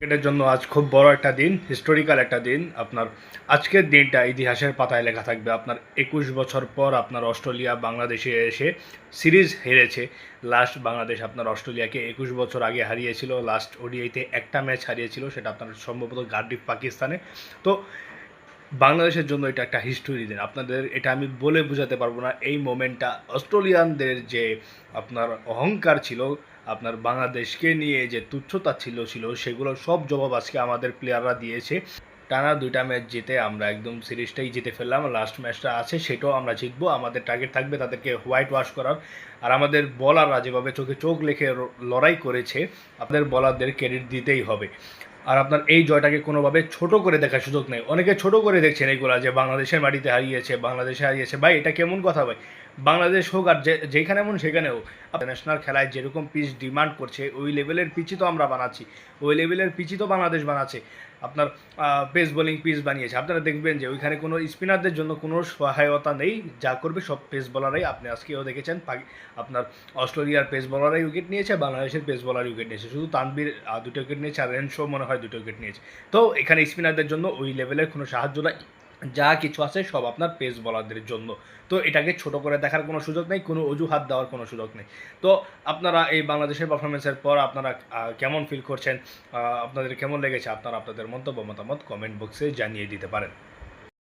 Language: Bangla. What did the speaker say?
ক্রিকেটের জন্য আজ খুব বড় একটা দিন, হিস্টোরিক্যাল একটা দিন। আপনার আজকের দিনটা ইতিহাসের পাতায় লেখা থাকবে। আপনার ২১ বছর পর আপনার অস্ট্রেলিয়া বাংলাদেশে এসে সিরিজ হেরেছে। লাস্ট বাংলাদেশ আপনার অস্ট্রেলিয়াকে ২১ বছর আগে হারিয়েছিল। লাস্ট ওডিআইতে একটা ম্যাচ হারিয়েছিল, সেটা আপনার সম্ভবত কার্ডিফ পাকিস্তানে। তো বাংলাদেশের জন্য এটা একটা হিস্টোরি দিন। আপনাদের এটা আমি বলে বোঝাতে পারবো না। এই মোমেন্টটা অস্ট্রেলিয়ানদের যে আপনার অহংকার ছিল, আপনার বাংলাদেশকে নিয়ে যে তুচ্ছতা ছিল সেগুলো সব জবাব আজকে আমাদের প্লেয়াররা দিয়েছে। টানা ২টা ম্যাচ জিতে আমরা একদম সিরিজটাই জিতে ফেললাম। লাস্ট ম্যাচটা আছে, সেটাও আমরা জিতবো। আমাদের টার্গেট থাকবে তাদেরকে হোয়াইট ওয়াশ করার। আর আমাদের বলাররা যেভাবে চোখে চোখ রেখে লড়াই করেছে, আপনাদের বলারদের ক্রেডিট দিতেই হবে। আর আপনার এই জয়টাকে কোনোভাবে ছোট করে দেখার সুযোগ নেই। অনেকে ছোট করে দেখছেন এইগুলা, যে বাংলাদেশের মাটিতে হারিয়েছে, বাংলাদেশে হারিয়েছে। ভাই, এটা কেমন কথা ভাই? বাংলাদেশ হোক আর যেখানে মন সেখানেও ন্যাশনাল খেলায় যেরকম পিচ ডিমান্ড করছে, ওই লেভেলের পিচই তো আমরা বানাচ্ছি, ওই লেভেলের পিচই তো বাংলাদেশ বানাচ্ছে। আপনার পেস বোলিং পিচ বানিয়েছে। আপনারা দেখবেন যে ওইখানে কোনো স্পিনারদের জন্য কোনো সহায়তা নেই, যা করবে সব পেস বলারই। আপনি আজকেও দেখেছেন আপনার অস্ট্রেলিয়ার পেস বলারই উইকেট নিয়েছে, বাংলাদেশের পেস বলার উইকেট নিয়েছে। শুধু তানভীর 2টা উইকেট নিয়েছে, আর রেনশো মনে হয় 2টা উইকেট নিয়েছে। তো এখানে স্পিনারদের জন্য ওই লেভেলের কোনো সাহায্য নাই, যা কিছু আছে সব আপনার পেস বলারদের জন্য। তো এটাকে ছোট করে দেখার কোনো সুযোগ নেই, কোনো অজুহাত দেওয়ার কোনো সুযোগ নেই। তো আপনারা এই বাংলাদেশের পারফরমেন্সের পর আপনারা কেমন ফিল করছেন, আপনাদের কেমন লেগেছে, আপনারা আপনাদের মন্তব্য মতামত কমেন্ট বক্সে জানিয়ে দিতে পারেন।